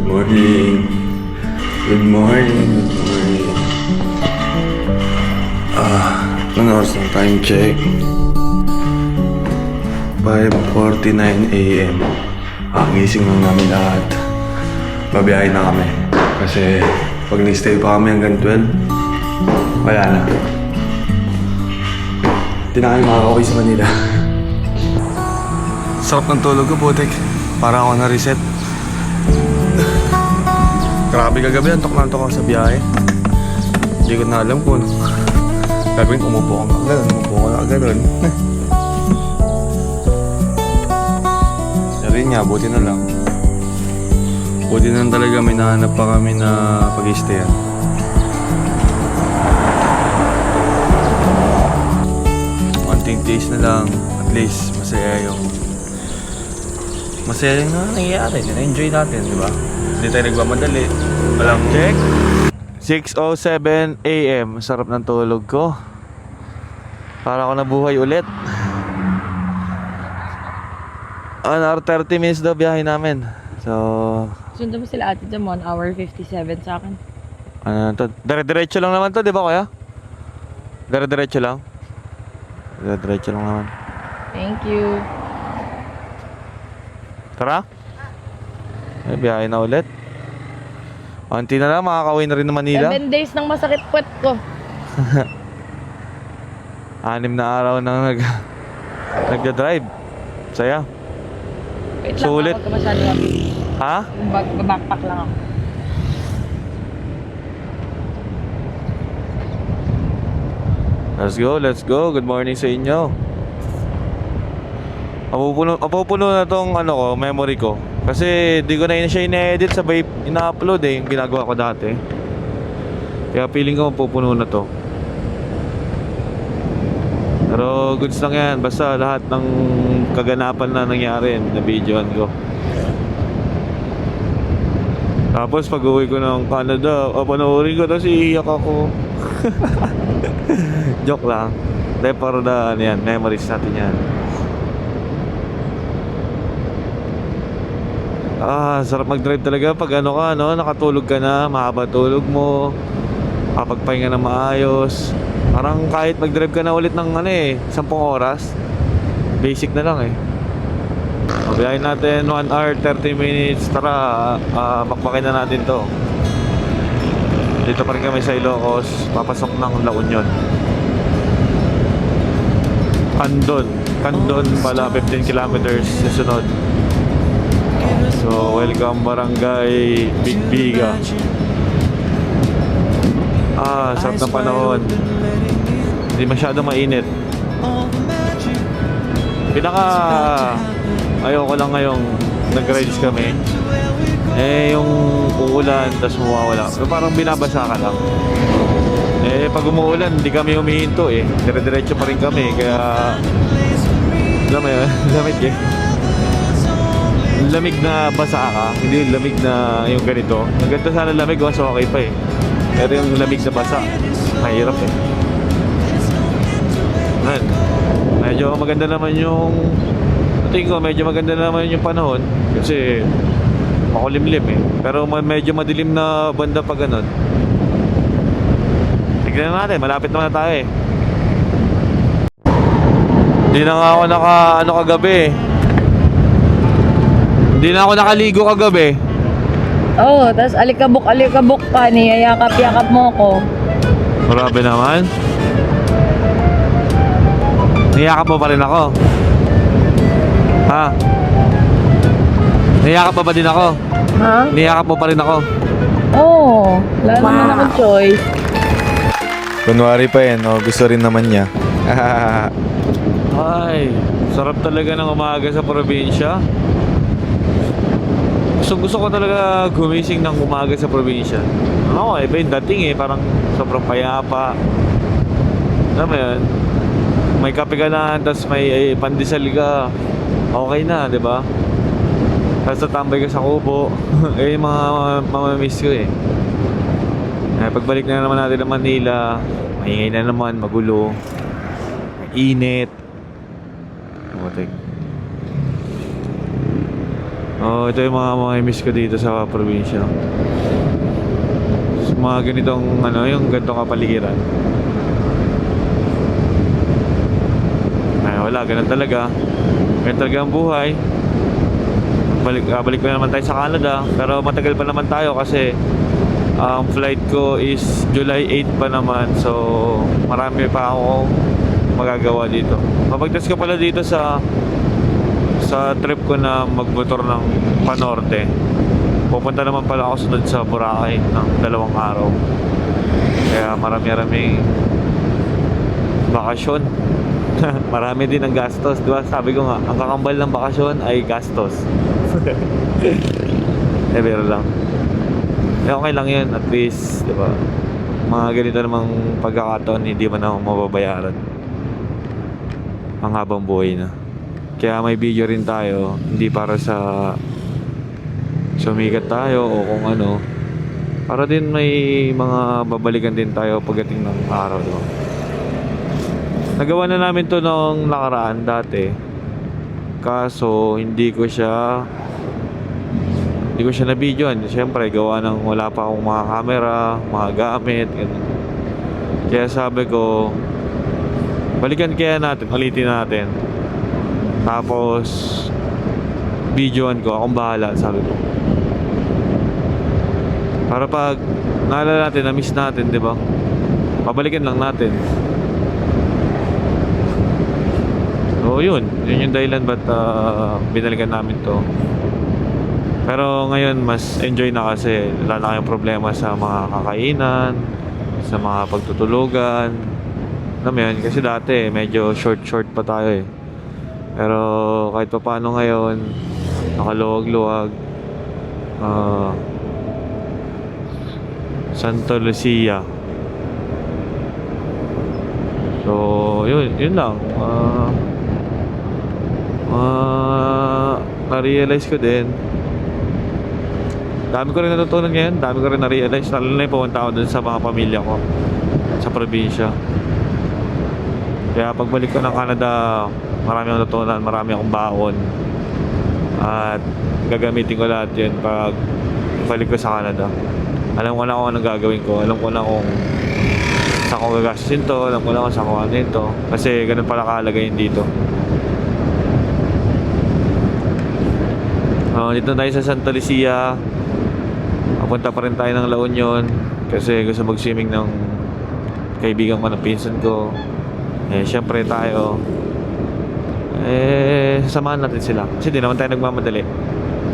morning. Good morning. Good morning. Ano oras ng time check? 5:49 AM. Gising lang namin lahat. Babiyahin na kami. Kasi pag ni-stay pa kami hanggang 12, wala na. Hindi na kami makakauwi sa Manila. Sarap ng tulog ko, putik. Para ako na-reset. Grabe kagabi, antok na antok ako sa biyahe. Hindi ko na alam kung gagawin, umupo ka ganun. Rin nga, buti na lang. Buti na lang talaga may nahanap pa kami na pag-i-stayan. Konting taste na lang, at least masaya yung nangyayari. Na-enjoy natin, di ba? Hindi tayo nagmamadali. Walang check. 6:07 AM. Sarap ng tulog ko. Para ako nabuhay ulit. 1 hour 30 minutes daw biyahe namin. So, sundan mo sila ate dyan mo, 1 hour 57 sa akin. ano to? Dire-diretso lang naman to, di ba kuya? Dire-diretso lang? Dire-diretso lang naman. Thank you. Tara. Biyahe na ulit. Unti na lang, makakauwi na rin ng Manila. 7 days nang masakit puwet ko. 6 na araw nang nagda-drive. Saya. Wait lang, Sulit. ako masyado happy. Ha? Backpack lang ako. Let's go. Good morning sa inyo. Mapupuno na tong memory ko. Kasi di ko na siya ine-edit, sabay ina-upload yung ginagawa ko dati. Kaya feeling ko mapupuno na to. Pero goods lang yan. Basta lahat ng kaganapan na nangyari na videoan ko. Tapos pag uwi ko ng Canada, panoorin ko, tapos iiyak ako. Joke lang. Dahil para na yan, memories natin yan. Sarap mag-drive talaga pag nakatulog ka na, mahaba tulog mo, kapagpahinga na maayos. Parang kahit mag-drive ka na ulit ng 10 oras, basic na lang Mabiyahin natin 1 hour 30 minutes. Tara, bakbakin na natin to. Dito pa rin kami sa Ilocos, papasok ng La Union. Candon pala, 15 kilometers sa sunod. So, welcome Barangay Bigbiga. Sarap ng panahon. Hindi masyado mainit. Ayoko lang ngayong nag-rides kami. Yung uulan, tas mawawala. So, parang binabasa ka lang. Pag umuulan, hindi kami humihinto Dire-diretso pa rin kami. Kaya, alam mo yun, lamig na basa ka, hindi lamig na yung ganito. Ang ganito sana lamig, mas okay pa Pero yung lamig na basa, mahirap Medyo maganda naman yung tingin ko, medyo maganda naman yung panahon. Kasi makulimlim pero medyo madilim na banda pa ganun. Tignan natin, malapit naman na tayo Hindi na nga ako kagabi Hindi na ako nakaligo kagabi. Oo, tas alikabok pa, niyayakap-yakap mo ko. Grabe naman. Niyakap mo pa rin ako. Ha? Niyakap pa ba din ako? Ha? Niyakap mo pa rin ako. Oo, wala naman akong choice. Kunwari pa gusto rin naman niya. Ay, sarap talaga ng umaga sa probinsya. Gusto ko talaga gumising ng umaga sa probinsya. Iba yung dating parang sobrang payapa. Alam mo yun? May kape ka na, tapos may pandesal ka. Okay na, di ba? Tapos tatambay ka sa kubo. Yung mga mamamiss ko Pagbalik na naman natin ng Manila, maingay na naman, magulo, mainit. Oh, ito yung mga miss ko dito sa probinsya. Sa mga ganitong ano, yung ganitong kapaligiran. Ay, wala, ganun talaga. Ganun talaga ang buhay. Balik pa naman tayo sa Canada, pero matagal pa naman tayo kasi ang flight ko is July 8 pa naman. So, marami pa ako magagawa dito. Mapagtas ko pala dito sa trip ko na magmotor ng Panorte. Pupunta naman pala ako sunod sa Boracay ng 2 araw. Kaya marami-raming bakasyon. Marami din ang gastos, di ba? Sabi ko nga, ang kakambal ng bakasyon ay gastos. Pero lang. Okay lang yun, at least, di ba? Mga ganito namang pagkakataon, hindi man ako mababayaran. Ang habang buhay na. Kaya may video rin tayo, hindi para sa sumikat tayo o kung ano. Para din may mga babalikan din tayo pagdating ng araw, di ba? Nagawa na namin to nung nakaraan dati. Kaso hindi ko siya na videoan. Siyempre gawa ng wala pa akong mga camera, mga gamit, ganun. Kaya sabi ko, balikan kaya natin, ulitin natin. Tapos videoan ko, akong bahala, sabi ko. Para pag naalala natin, na-miss natin, di ba? Pabalikan lang natin. So yun yung dahilan ba't binalikan namin to. Pero ngayon mas enjoy na kasi wala na kayong problema sa mga kakainan, sa mga pagtutulugan. Alam mo yun, kasi dati medyo short pa tayo eh. Pero kahit pa paano ngayon, nakaluwag-luwag. Santa Lucia. So yun lang. Na-realize ko din, dami ko rin natutunan ngayon, dami ko rin na-realize, lalo na yung pumunta ako dun sa mga pamilya ko sa probinsya. Kaya pagbalik ko ng Canada, marami akong natutunan, marami akong baon, at gagamitin ko lahat yun pag balik ko sa Canada. Alam ko na kung anong gagawin ko, alam ko na kung saan ko gagastusin to, alam ko na kung saan ko ano ito, kasi ganun pala kahalagayin dito. Dito tayo sa Santa Lucia. Papunta pa rin tayo ng La Union kasi gusto mag-swimming ng kaibigan ko, ng pinsan ko. Syempre tayo, samahan natin sila kasi di naman tayo nagmamadali.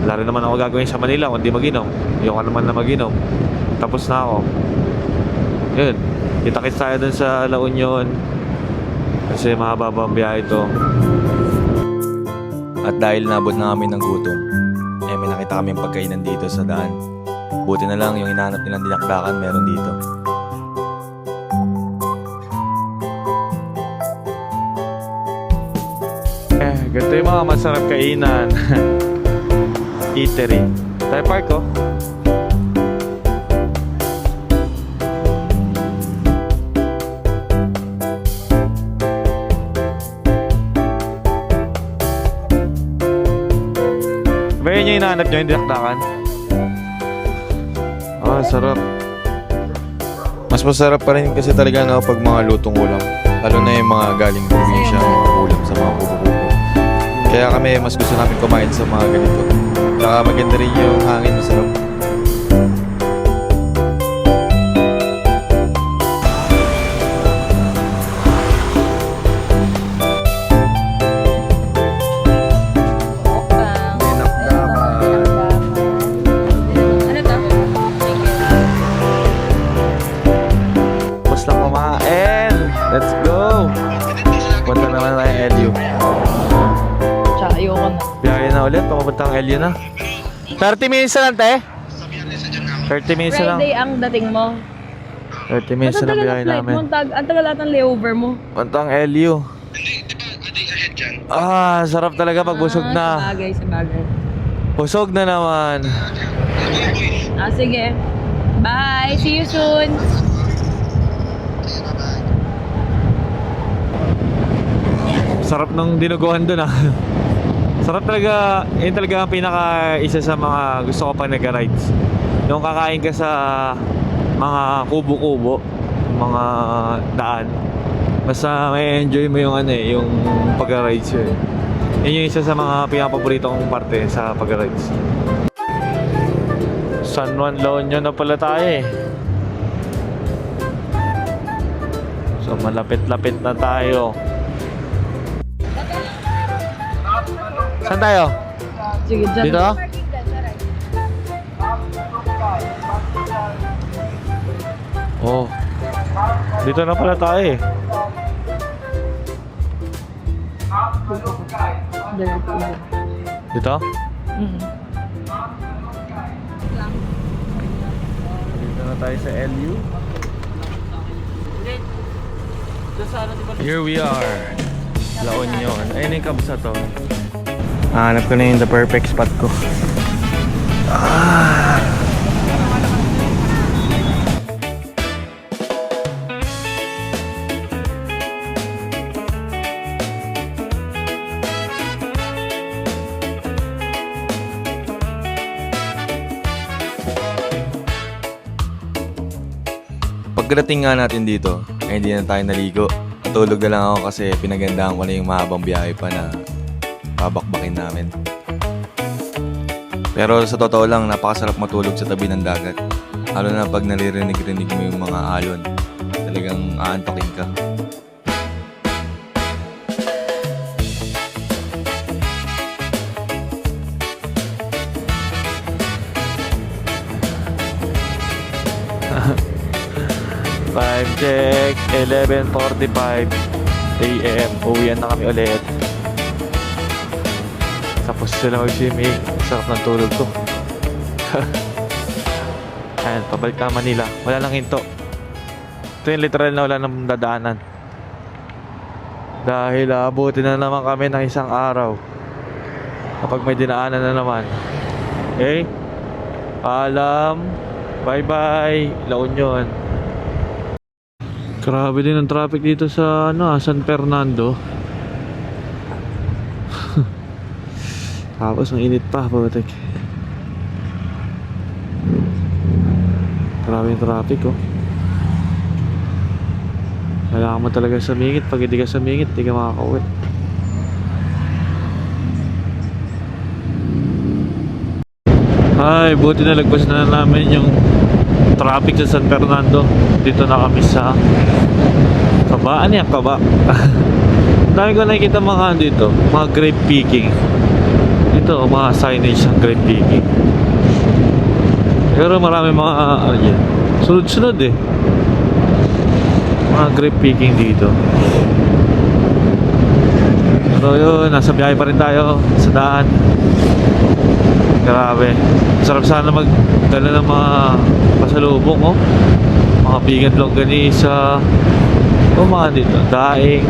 Wala rin naman ako gagawin sa Manila kundi mag-inom. Ayoko naman na mag-inom. Tapos na ako. Yun, kita-kits tayo dun sa La Union kasi mahaba ang biyahe ito. At dahil nabot na kami ng gutom, may nakita kaming pagkainan dito sa daan. Buti na lang yung hinahanap nilang dinakdakan meron dito. Ganito yung mga masarap kainan. Eatery. Tayo park oh. Ba yun yung hinahanap nyo, yung dinakdakan? Sarap. Mas masarap pa rin kasi talaga no, pag mga lutong ulam. Lalo na yung mga galing probinsya, mga ulam sa mga kubo-kubo. Kaya kami mas gusto namin kumain sa mga ganito. Saka maganda rin yung hangin, masarap. Let's go! Punta naman tayo LU. Tsaka ayoko na. Biyahe na ulit, papunta ang LU na. 30 minutes na lang, te? 30 minutes na lang. Friday ang dating mo. 30 minutes na lang biyahe namin. Ang tagal lahat ng layover mo. Punta ang LU. Sarap talaga pag busog na. Sabagay. Busog na naman. Sige. Bye! See you soon! Sarap ng dinuguan dun Sarap talaga, yun talaga ang pinaka isa sa mga gusto ko pag nag-rides. Yung kakain ka sa mga kubo-kubo, mga daan. Basta may enjoy mo yung ano eh, yung pag-rides yun. Yun yung isa sa mga pinaka-paborito kong parte sa pag-rides. San Juan La Union na pala tayo eh. So malapit-lapit na tayo. Saan tayo? Sige, dyan. Dito? Oh. Dito na pala tayo eh. Dito? Mm. Dito na tayo sa LU. Here we are. La Union. Ayun yung kabsa to. Hanap ko na yung the perfect spot ko. Pagdating nga natin dito, ay hindi na tayo naligo. Natulog na lang ako kasi pinagandaan ko na yung mahabang biyahe pa na babakbakin namin. Pero sa totoo lang, napakasarap matulog sa tabi ng dagat. Lalo na pag naririnig-rinig mo yung mga alon. Talagang aantokin ka. Time check, 11:45 AM. Uwian na kami ulit. Tapos sila mag-swimming. Sarap ng tulog ko. Ayan, pabalik na Manila. Wala nang hinto. Ito yung literal na wala nang dadaanan. Dahil abutin na naman kami ng isang araw. Kapag may dinaanan na naman. Okay? Paalam. Bye-bye. La Union. Grabe din ang traffic dito sa San Fernando. Tapos ang init pa, putik. Grabe yung traffic oh. Kailangan mo talaga sumingit. Pag hindi ka sumingit, hindi ka makakauwi. Ay, buti na lagpas na namin yung traffic sa San Fernando. Dito na kami sa Kaba. Ano yan? Kaba. Dami ko nakikita mga dito, mga grape picking. Dito, mga signage ng grape picking. Pero marami mga ano yan, sunod-sunod eh. Mga grape picking dito. Pero yun, nasa biyahe pa rin tayo sa daan. Grabe. Sarap sana magdala ng mga pasalubong oh. Mga vegan longganisa. O mga dito, daing.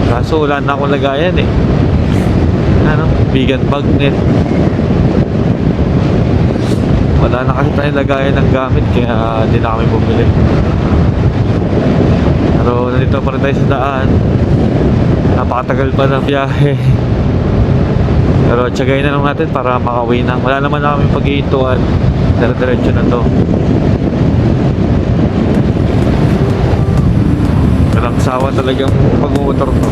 Kaso wala na akong lagayan eh. Ano? Vegan bagnet. Wala na kasi tayong lagayan ng gamit kaya hindi na kami bumili. Pero nandito pa rin tayo sa daan. Napakatagal pa ng biyahe. Pero tiyagayin na lang natin para makauwi na. Wala naman na kami pag-iintuan. Dire-diretso na to. Walang sawa talagang pag-motor to.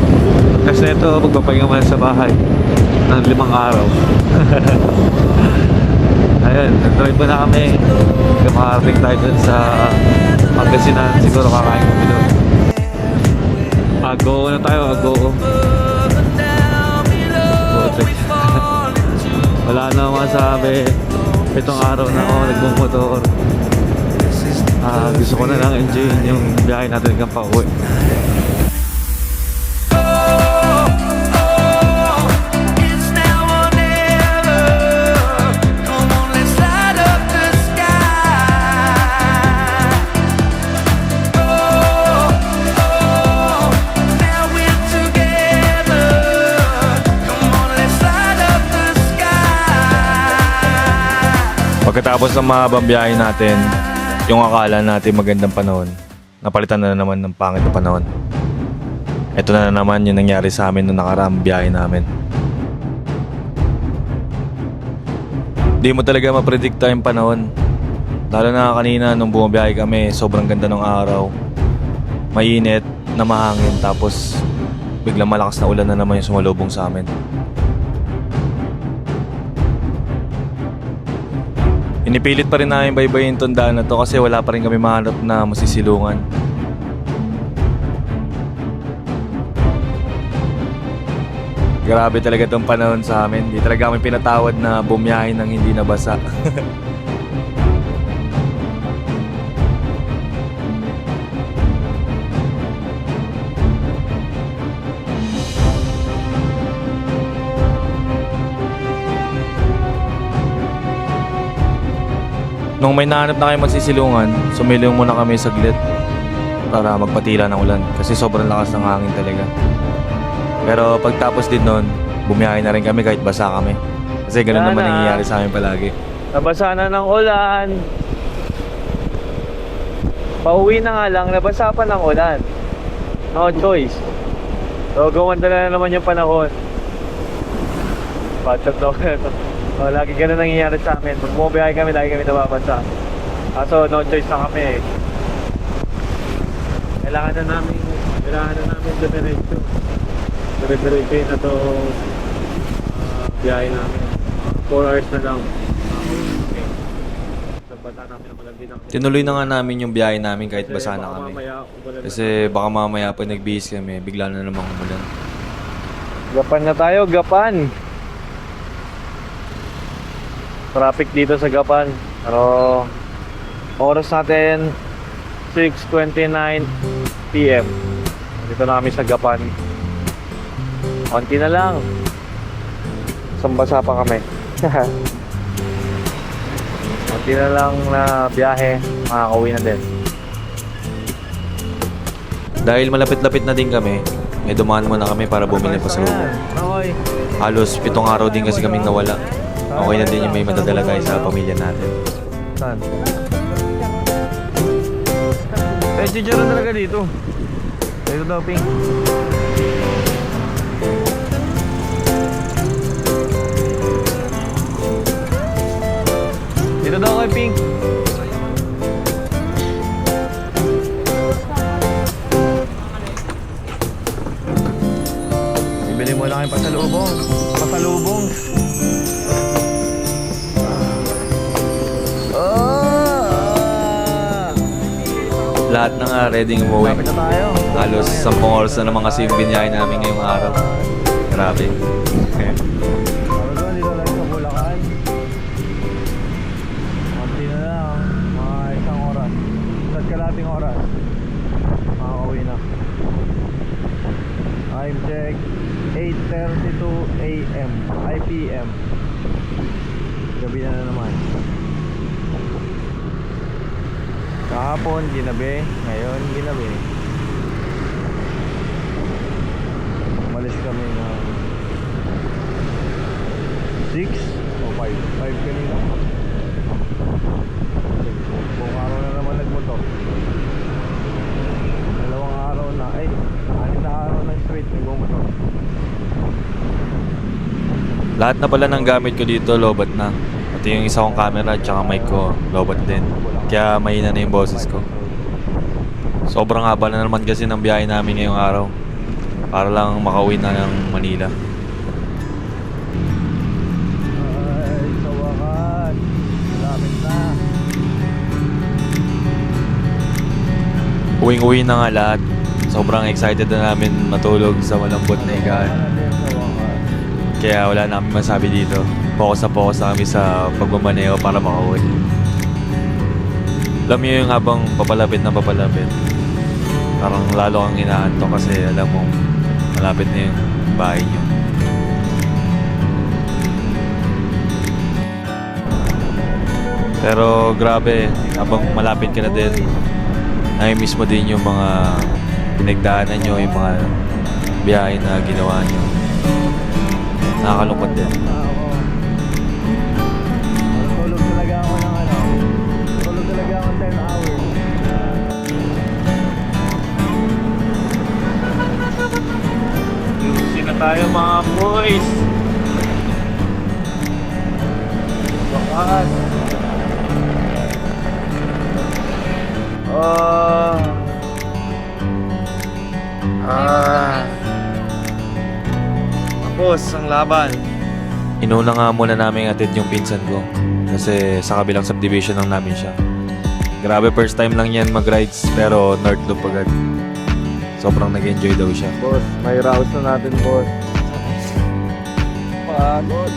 Kasi ito, magpapahinga mo sa bahay ng 5 araw. Ayun, nag-drive pa na kami. Makarating tayo dun sa Pangasinan. Siguro kakain kami doon. Ago na tayo, ago. Wala na masabi. Itong araw na ako nagmumotor. Gusto ko na lang enjoy yung biyahe natin hanggang pauwi. Pagkatapos ng mahabang biyahe natin, yung akala natin magandang panahon, napalitan na naman ng pangit na panahon. Ito na naman yung nangyari sa amin nung nakaraang biyahe namin. Di mo talaga mapredikta yung panahon. Lalo na kanina nung bumabiyahe kami, sobrang ganda ng araw. Mainit na mahangin, tapos biglang malakas na ulan na naman yung sumalubong sa amin. Inipilit pa rin namin baybayin itong daan na to kasi wala pa rin kami mahanap na masisilungan. Grabe talaga itong panahon sa amin. Di talaga kami pinatawad na bumiyahin ng hindi nabasa. Nung may nahanap na kayo magsisilungan, sumilong muna kami saglit para magpatila ng ulan kasi sobrang lakas ng hangin talaga. Pero pagtapos din nun, bumiyahe na rin kami kahit basa kami. Kasi ganun naman nangyayari sa amin palagi. Nabasa na ng ulan. Pauwi na nga lang, nabasa pa ng ulan. No choice. So gumanda na naman yung panahon. Bachat daw na ito. So, lagi ganun nangyayari sa amin. Pag bumiyahe kami, lagi kami nababasa. So no choice na kami. Kailangan na namin dumiretso. Diretso na to biyahe namin. 4 hours na lang. Tinuloy na nga namin yung biyahe namin kahit basa na kami. Kasi baka mamaya pag nagbihis kami, bigla na namang umulan. Gapan na tayo, Gapan. Traffic dito sa Gapan. Pero oras natin 6:29 PM. Dito na kami sa Gapan. Konti na lang. Sambasa pa kami. Konti na lang na biyahe, makakauwi na din. Dahil malapit-lapit na din kami, may dumaan muna kami para bumili pa sa loob. Halos 7 araw din kasi kaming nawala. Okay na din yung may madadala tayo sa pamilya natin. Saan? Eh, chicharon talaga dito. Dito daw, Ping. Dito daw kay Pink. Bibili mo lang yung pasalubong. Pasalubong. Lahat na nga ready umuwi. Lapit na tayo. Halos 10 oras na naman kasi yung binyahe namin ngayong araw. Grabe. Dito lang sa Bulacan. Konti na lang. Mga isang oras. Isa't kalating oras. Makakauwi na. Time check. 8:32 AM. PM. Gabi na naman. Kahapon, ginabi. Ngayon, ginabi. Umalis kami ng 6 o 5. 5 kanina. Buong araw na naman nagmotor. 2 araw na. Ay, 6 na araw na straight nagmotor. Lahat na pala ng gamit ko dito, lobat na. Pati yung isa kong camera at saka mic ko, lobat din. Kaya mahina na yung boses ko. Sobrang haba na naman kasi ng biyahe namin ngayong araw. Para lang makauwi na ng Manila. Ay, sa wakas. Malapit na. Uwing-uwi na nga lahat. Sobrang excited na namin matulog sa malambot na higaan. Kaya wala namin masabi dito. Focus na kami sa pagmamaneo para makauwi. Alam niyo yung habang papalapit, parang lalo kang inaantok kasi alam mo malapit na yung bahay niyo. Pero grabe, habang malapit ka na din, nai-miss mo din yung mga pinagdaanan nyo, yung mga biyahe na ginawa nyo. Nakakalungkot din. Tulog talaga ako ng tulog talaga ako 10 hours. Lusin na tayo mga boys. laban. Inuna nga muna namin atid yung pinsan ko. Kasi sa kabilang subdivision lang namin siya. Grabe, first time lang yan mag-rides, pero North Loop agad. Sobrang nag-enjoy daw siya. Boss, may rouse na natin, boss. Pagod.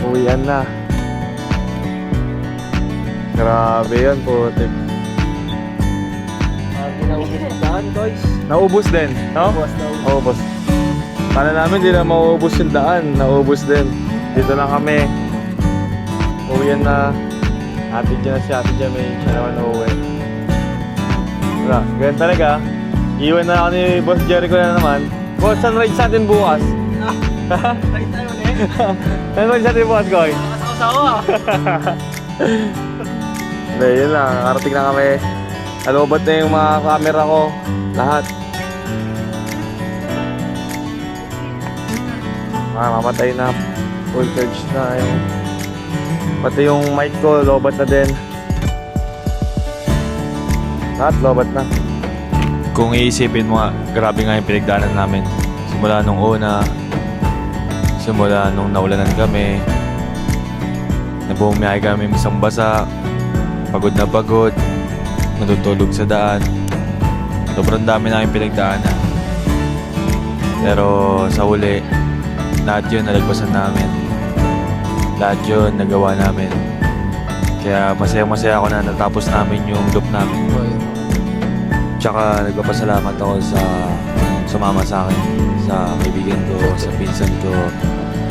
Uwian na. Grabe yan, putik. Naubos din, no? Naubos. Para namin, di na mauubos yung daan. Naubos din. Dito lang kami. Uwian na. Atid dyan na si Ate Jam, may siya naman na uwi. Wala, ganyan talaga. Iwan na ako ni Boss Jericho na naman. Boss, saan rides natin bukas? Balik tayo ulit. Saan rides natin bukas, Koy? Nakasawa-sawa. Hindi, yun lang. Nakarating na kami. Nalobat na yung mga camera ko. Lahat. Mamatay na. Full charge na yung... Pati yung mic ko, lobat na din. Lahat, lobat na. Kung iisipin mo nga, grabe nga yung pinagdaanan namin. Simula nung una, simula nung naulanan kami, nabumiyahe kami isang basa, pagod na pagod, natutulog sa daan. Sobrang dami namin pinagdaanan. Pero sa huli, lahat yun nalagpasan namin. Lahat yun nagawa namin. Kaya masaya-masaya ako na natapos namin yung loop namin. Tsaka nagpapasalamat ako sa sumama sa akin, sa kaibigan ko, sa pinsan ko,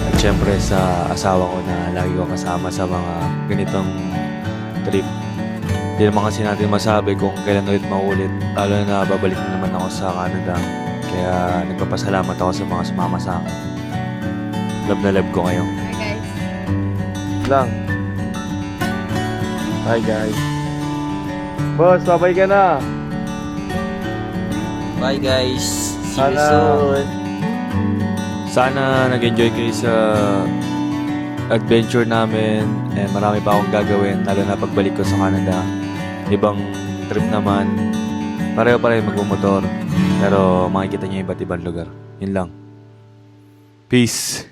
at syempre sa asawa ko na lagi ko kasama sa mga ganitong trip. Hindi naman kasi natin masabi kung kailan ulit maulit, lalo na babalik na naman ako sa Canada. Kaya nagpapasalamat ako sa mga sumama sa akin. Love na love ko kayo. Hi guys. Lang. Hi guys. Boss, babay ka na. Bye guys. See you Sana- soon. Sana nag-enjoy kayo sa adventure namin and marami pa akong gagawin lalo na pagbalik ko sa Canada. Ibang trip naman. Pareho pa rin magmumotor pero makikita niyo yung iba't ibang lugar. Yun lang. Peace!